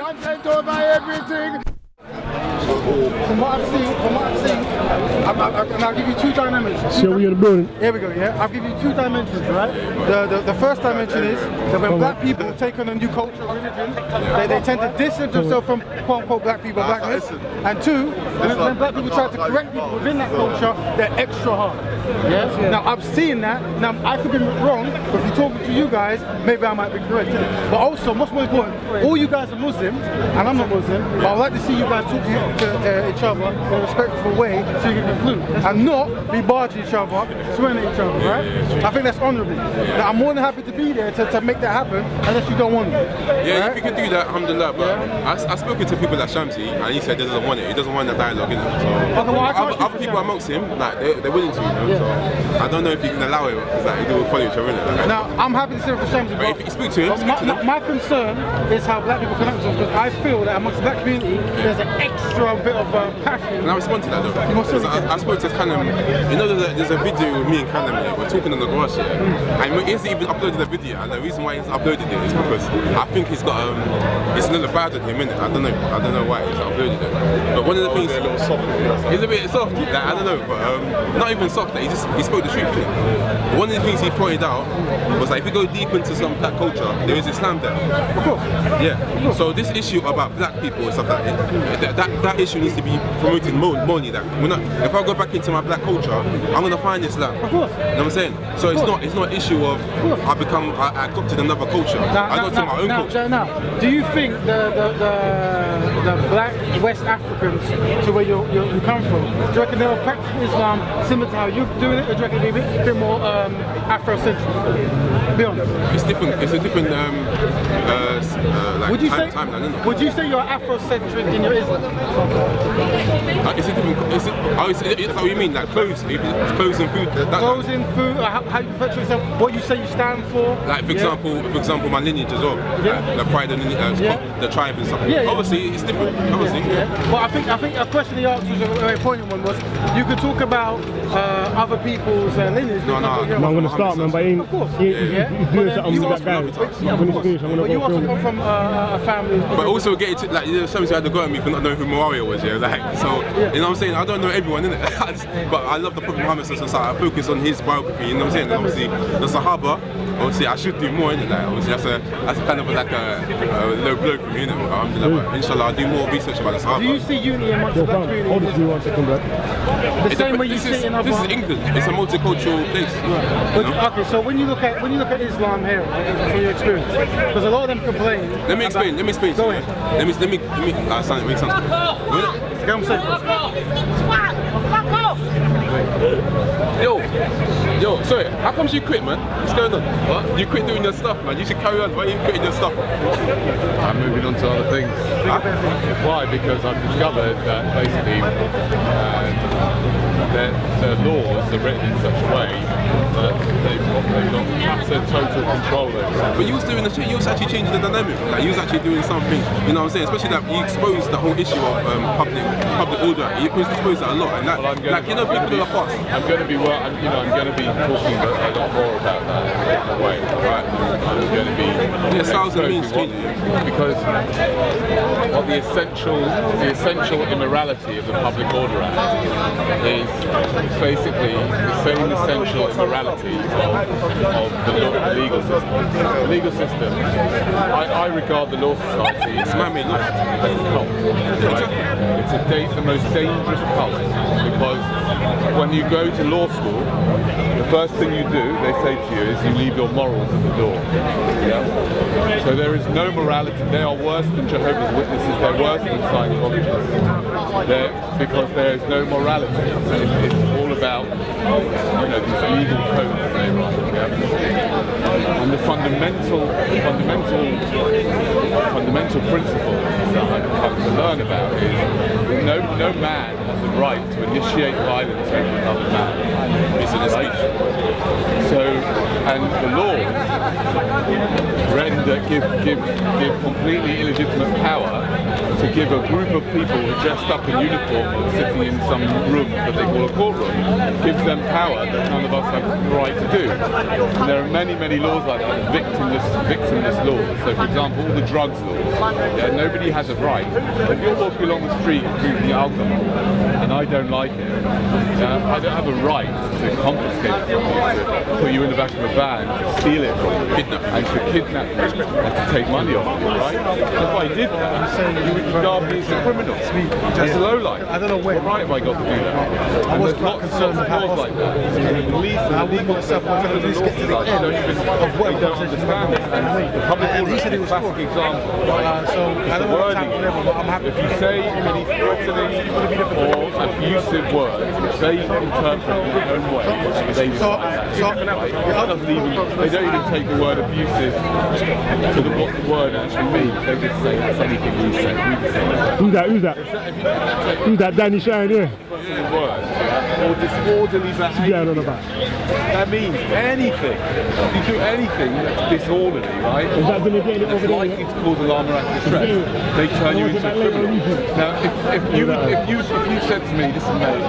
content over everything. From what I've seen, and I'll give you two dimensions. So we are building. Here we go, yeah? I'll give you two dimensions, right? The first dimension is that when black people take on a new culture or religion, they tend to distance themselves from quote-unquote black people, blackness. And two, when black people try to correct people within that culture, they're extra hard. Yes? Yeah. Now, I've seen that. Now, I could be wrong, but if you're talking to you guys, maybe I might be correct. But also, what's more important, all you guys are Muslim, and I'm not Muslim, but I'd like to see you guys talk to each other in a respectful way so you can conclude. And not be barging each other, swearing at each other, right? I think that's honourable. Now, I'm more than happy to be there to make that happen, unless you don't want it. Yeah, right? if you can do that, alhamdulillah, but I've spoken to people like Shamsi, and he said he doesn't want it. He doesn't want the dialogue, innit? So, okay, well, other people amongst him, like, they're willing to, you know? So, I don't know if you can allow it, because like, they will follow each other, innit? Now, I'm happy to say for Shamsi, but if you speak to him, my concern is how black people connect themselves, because I feel that amongst the black community, there's an extra bit of passion. Can I respond to that though? I spoke to Hakym, you know there's a video with me and Hakym, yeah, we're talking in the garage here, and he hasn't even uploaded the video, and the reason why he's uploaded it is because I think he's got, it's a little bad on him, innit? I don't know why he's uploaded it. But one of the things, he's a bit soft, like, I don't know, but not even soft, he spoke the truth. But one of the things he pointed out was that if you go deep into some black culture, there is Islam there. Of course. Yeah. So this issue about black people and stuff like that issue needs to be promoted more. That we're not. If I go back into my black culture, I'm gonna find Islam. Of course. You know what I'm saying? So it's not an issue of I adopted another culture. I adopted my own culture. Now, do you think the black West Africans to where you come from, do you reckon they will practice Islam similar to how you're doing it, or do you reckon they'll be a bit more Afrocentric? Be honest. It's different. It's a different like timeline. Would you say you're Afrocentric in your Islam? It's a different. That's what you mean, like clothes and food. Clothes and food. How you picture yourself? What you say you stand for? Like for example, my lineage as well. Yeah. The pride and the tribe and stuff. Yeah. Obviously, it's different. Obviously. Yeah. Well, I think a question he asked was a very poignant one. Was you could talk about other people's lineage. No, I'm gonna start, man. But of course. He's doing something with that guy. When he's finished, I'm gonna go. But you also come from a family. But also getting to like, some had to go at me for not knowing who Muawiyah was. Yeah. Like so. You know what I'm saying? I don't know everyone, innit? But I love the Prophet Muhammad, so I focus on his biography, you know what I'm saying? And obviously, the Sahaba, obviously I should do more, innit? Like, obviously that's kind of like a low blow for me, innit? But inshallah, I'll do more research about the Sahaba. Do you see unity amongst the black community? Hold it, 1 second, bro. The same way you see in other... This is England, it's a multicultural place. Right. Okay, so when you look at Islam here, from your experience, because a lot of them complain... Let me explain. Go ahead. Let me make sense. Go on, say. Fuck off! Yo, sorry, how come you quit, man? What's going on? What? You quit doing your stuff, man. You should carry on. Why are you quitting your stuff? I'm moving on to other things. Why? Because I've discovered that basically the laws are written in such a way that they've got absolute total control over it. But you was doing the shit, you was actually changing the dynamic. Like you was actually doing something, you know what I'm saying? Especially that you exposed the whole issue of public order. You exposed that a lot, and that, people are past. I'm going to be talking a lot more about that in a different way. Right? I'm going to be styles and means changing because what the essential immorality of the Public Order Act is basically the same essential immorality of the legal system. The legal system, I regard the Law Society as a cult. Right? It's the most dangerous cult because when you go to law school, the first thing you do, they say to you, is you leave your morals at the door. Yeah? So there is no morality. They are worse than Jehovah's Witnesses. They're worse than Scientologists. Because there is no morality. It's all about these legal codes that they run. Yeah? And the fundamental principle that I've come to learn about is no man has the right to initiate violence over another man. It's in a speech. So, and the laws give completely illegitimate power to give a group of people dressed up in uniform and sitting in some room that they call a courtroom, gives them power that none of us have the right to do. And there are many, many laws like that, victimless laws. So for example, all the drugs laws, nobody has a right. If you're walking along the street drinking alcohol and I don't like it, I don't have a right to confiscate it from you, to put you in the back of a van, to steal it from you, and to kidnap you, and to take money off you, right? If I did that, you would regard me as a criminal, as a lowlife. I don't know where. What right have I got to do that? I was quite concerned with how like that. The police and the legal stuff, I don't even understand it. The public order is a classic example. so I don't know what time whatever, but I'm happy. If you say any threatening or abusive words, which they interpret in their own way, they don't even take the word abusive to what the word actually means. They just say that's anything we say. Who's that? Who's that? Danny Shine, yeah. Words, or disorderly behaviour. That means anything. You do anything that's disorderly, right? Is that going to get it over it's there? likely to cause alarm or distress. They turn you into a criminal. Now, if you said to me, listen, mate,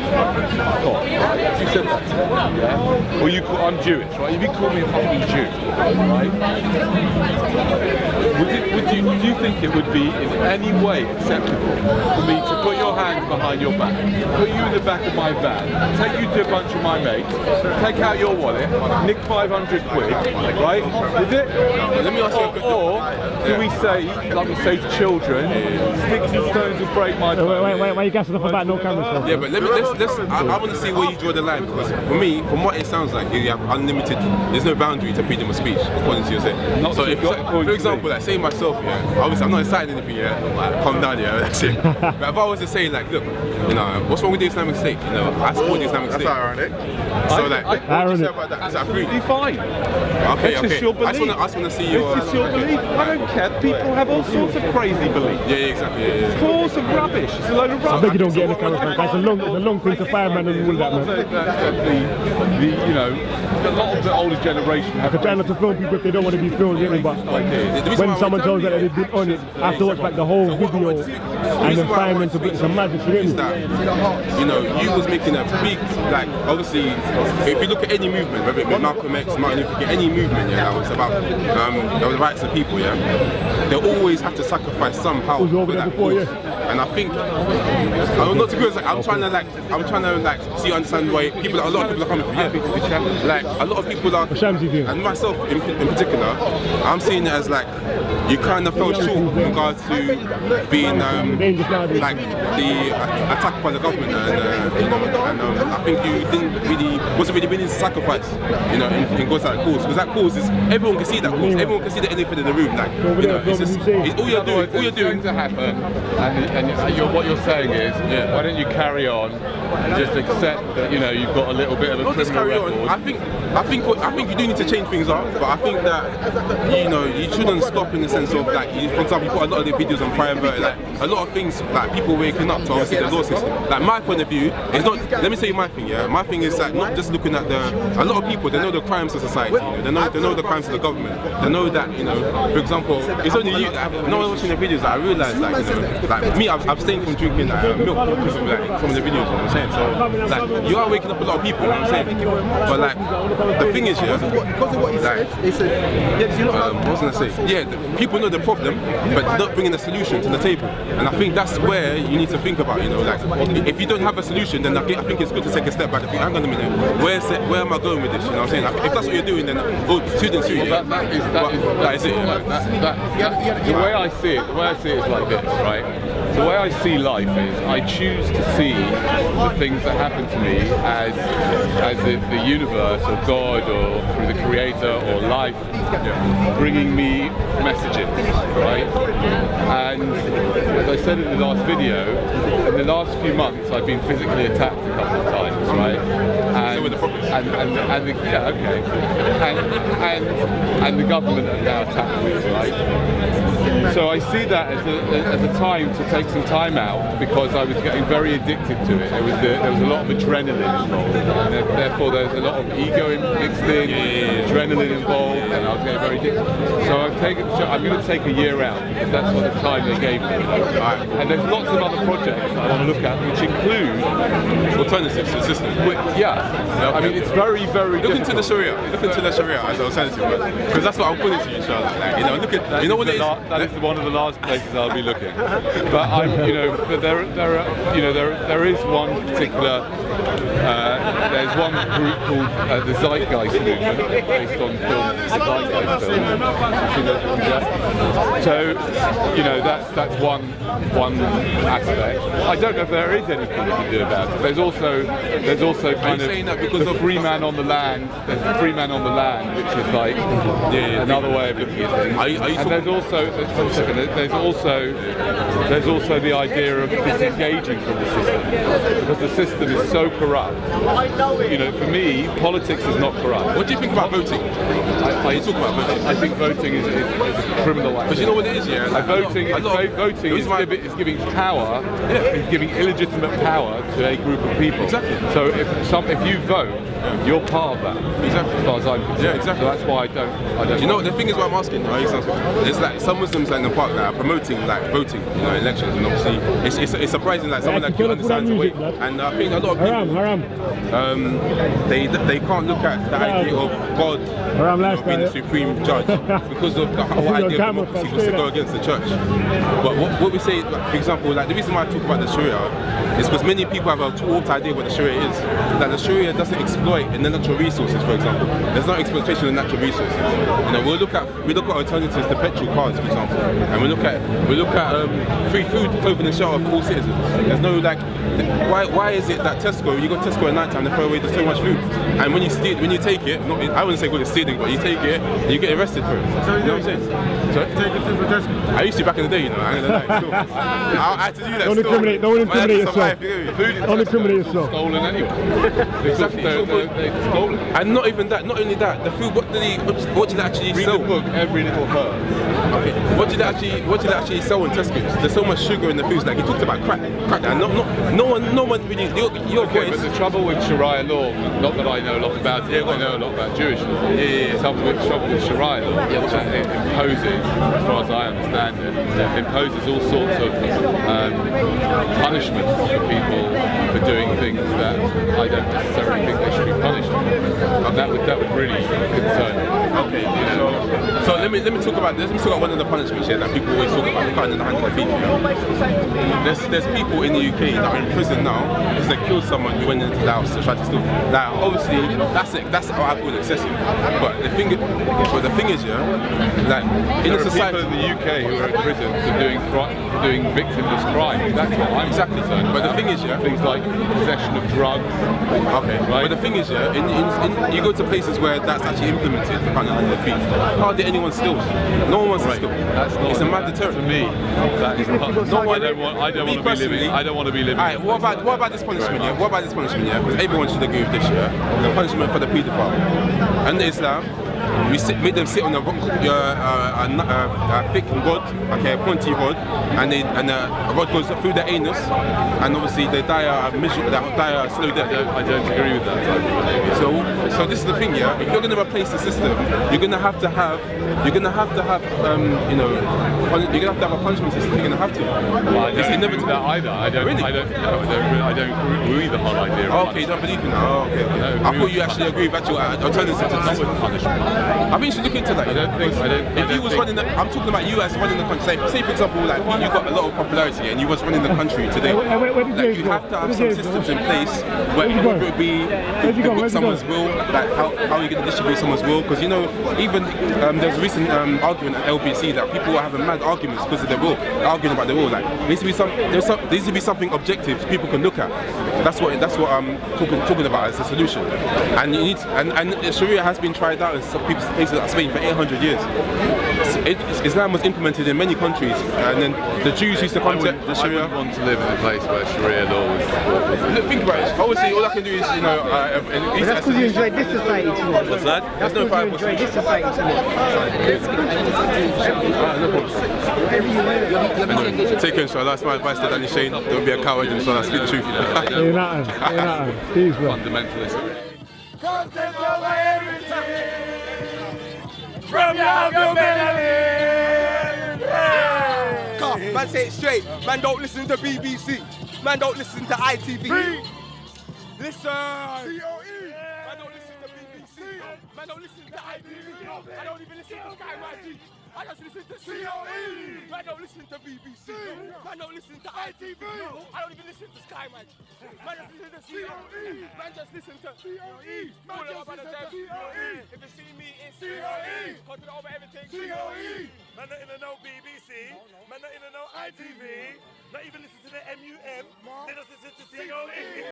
God, if you said that to me, yeah, or I'm Jewish, right? If you call me a fucking Jew, right? Would you think it would be in any way acceptable for me to put your hands behind your back, put you in the back of my van, take you to a bunch of my mates, take out your wallet, nick 500 quid, right? Is it? Let me ask you. Or do we say, like we say to children, sticks and stones will break my bones? Wait, why are you gassing off about no cameras? Yeah, but let's I want to see where you draw the line, because for me, from what it sounds like, you have unlimited, there's no boundary to freedom of speech, according to yourself. So if, for example, like say myself, yeah, obviously I'm not inciting anything, yeah, like, calm down, yeah, that's it. But if I was to say like, look, you know, what's wrong with the Islamic State? You know, I support the Islamic State. That's ironic. So like, what do you say about that? Is that free? Fine. Okay, it's just your belief. I just want to see your... It's just your belief. I don't care. People have all sorts of crazy beliefs. Yeah, exactly. It's all some rubbish. It's a load of rubbish. I beg you don't get in the camera, man. It's a long thing to fireman and all that, man. You know, a lot of the older generation have... I try not to film people if they don't want to be filmed, really, but when someone tells that they've been on it, I have to watch like the whole video and then fireman to put some magic, you get me? You know, you was making a big, like, obviously, if you look at any movement, whether it be Malcolm X, Martin Luther King, any movement, yeah, that was about the rights of people, yeah, they always have to sacrifice somehow for that cause. And I think, I'm not too good, I'm trying to see, understand why people, a lot of people are coming from, yeah, like, a lot of people are, and myself in particular, I'm seeing it as like, you kind of fell short in regards to being like the attack by the government, and I think you wasn't really willing to sacrifice, you know, in God's that cause, because that cause is, everyone can see that cause, everyone can see the elephant in the room, like, you know, it's just, all you're doing to happen, and what you're saying is, why don't you carry on and just accept that, you know, you've got a little bit of a criminal record. I think you do need to change things up, but I think that, you know, you shouldn't stop in the sense of like, for example, you put a lot of the videos on private, like a lot of things, like people waking up to obviously the law system. Like my point of view is not, let me tell you my thing, yeah. My thing is like not just looking at a lot of people, they know the crimes of society, you know? They know the crimes of the government. They know that, you know, for example, it's only you, like, no one watching the videos that I realise, like, you know, like me, I've abstained from drinking milk because of like some of the videos, you know what I'm saying? So like you are waking up a lot of people, you know what I'm saying? But like the thing is, yeah, because of what he said, they said, what was I gonna say? Yeah, people know the problem, but not bringing a solution to the table. And I think that's where you need to think about, you know, like if you don't have a solution, then I think it's good to take a step back and think, hang on a minute, where am I going with this? You know what I'm saying? Like, if that's what you're doing, then go to the suit. That is it. The way I see it is like this, right? The way I see life is I choose to see the things that happen to me as the universe or God or through the creator or life bringing me messages, right? And as I said in the last video, in the last few months I've been physically attacked a couple of times, right? And where the problem is. And the government are now tackling it, right? So I see that as a time to take some time out because I was getting very addicted to it. There was a lot of adrenaline involved, and therefore there's a lot of ego mixed in, adrenaline involved, and I was getting very addicted. So I'm going to take a year out because that's what the time they gave me. And there's lots of other projects I want to look at, which include alternatives to the system. I mean, it's very, very Look difficult. into the Sharia. Look into the Sharia as an alternative, because that's what I'm putting to you, inshallah. Like, look at, you know what it is? That is one of the last places I'll be looking. But but there is one particular. There's one group called the Zeitgeist movement, based on film, the Zeitgeist film. So that's one aspect. I don't know if there is anything you can do about it. There's also kind of the free man on the land. There's the free man on the land, which is like another way of looking at things. And there's also the idea of disengaging from the system, because the system is so corrupt. For me, politics is not corrupt. What do you think about voting? You talk about voting. I think voting is a criminal act. But you know what it is, yeah? Voting is giving power, is giving illegitimate power to a group of people. Exactly. So if you vote, you're part of that. Exactly. As far as I'm concerned. Yeah, exactly. So that's why I don't. You know, the thing is what I'm asking, it's like some Muslims in the park that are promoting like voting, elections, and obviously it's surprising like someone like you understands the way. And I think a lot of people, they can't look at the idea of God being the supreme judge because of the whole idea of democracy was to go against the church. But what we say, for example, like the reason why I talk about the Sharia is because many people have a warped idea what the Sharia is. That the Sharia doesn't exploit in the natural resources, for example. There's no exploitation of natural resources. We look at alternatives to petrol cars, for example, and we look at free food, clothing, and shelter for all citizens. There's no why is it that Tesco, you go to Tesco at night time, they throw away so much food, and when you take it, I wouldn't say good stealing, but you take it, and you get arrested for it. So you know what I'm saying? So take it for Tesco. I used to back in the day, I had to do that. Don't incriminate yourself. Don't incriminate yourself. Stolen anyway. Exactly. They're stolen. And not only that, the food. What did they actually sell? Read the book, Every Little Herb. Okay. What did they actually sell in Tesco's? There's so much sugar in the foods. Like he talked about crack. And no one really. Your voice. But the trouble with Sharia law, not that I know a lot about it, I know a lot about Jewish law. The trouble with Sharia law, it imposes, as far as I understand it, imposes all sorts of punishments for people for doing things that I don't necessarily think they should be punished for. And that would really concern me. Okay. So let me talk about one of the punishments here that people always talk about, cutting the hand of the feet. There's people in the UK that are in prison now because they killed someone who went into the house to try to steal. Now, obviously, that's how I call it excessive. But the thing is, like in a society, people in the UK who are in prison for doing victimless crimes. That's what I'm exactly. But the thing is, things like possession of drugs. Okay. Right. But the thing is, you go to places where that's actually implemented, the kind of hand of the feet. Hardly anyone steals. No one wants to steal. It's a mad deterrent. For me, that is not. I don't want to be living. Alright, what about this punishment? Yeah, what about this punishment? Yeah, because everyone should agree with this. Yeah, the punishment for the paedophile. Under Islam, we make them sit on a thick rod, a pointy rod, and a rod goes through the anus, and obviously they die a slow death. I don't agree with that. So this is the thing, yeah. If you're going to replace the system, you're going to have to have a punishment system. You're going to have to. Well, I don't agree with that either. I don't agree with the whole idea. Okay, you don't believe in that. Oh, okay. I thought you actually agree with actual alternative to not with punishment. I think you should look into that. I'm talking about you as running the country. Say for example, like you got a lot of popularity and you was running the country today. You have to have some systems in place where it would be someone's will, like how are you going to distribute someone's will? Because even there's a recent argument at LBC that people are having mad arguments because of their will, arguing about their will. Like there needs to be something objective people can look at. That's what I'm talking about as a solution. And Sharia has been tried out and some people places like Spain for 800 years. Islam was implemented in many countries, and then the Jews used to come to the Sharia. I wouldn't want to live in a place where Sharia law was. Look, think about it. Obviously, all I can do is, you know, That's because you enjoy this society too much. What's that? That's because you enjoy this society too much. Take it, inshallah. That's my advice to Danny Shane. Don't be a coward, inshallah. Speak the truth. Ain't nothing. Peace, bro. Fundamentalist. Come take over everything from your humanity. Man, say it straight. Man, don't listen to BBC. Man, don't listen to ITV. Listen. COE. Man, don't listen to BBC. Man, don't listen to ITV. I don't even listen to Sky YG. I just listen to COE. Man, don't listen to BBC. Man, don't listen to ITV. I don't even listen to Sky Man. Man, just listen to COE. Man, just listen to COE. Man, just listen to COE. If you see me, it's COE. Content over everything. COE. Man, not even know BBC. Man, not even know ITV. Not even listen to the MUM. They just listen to COE.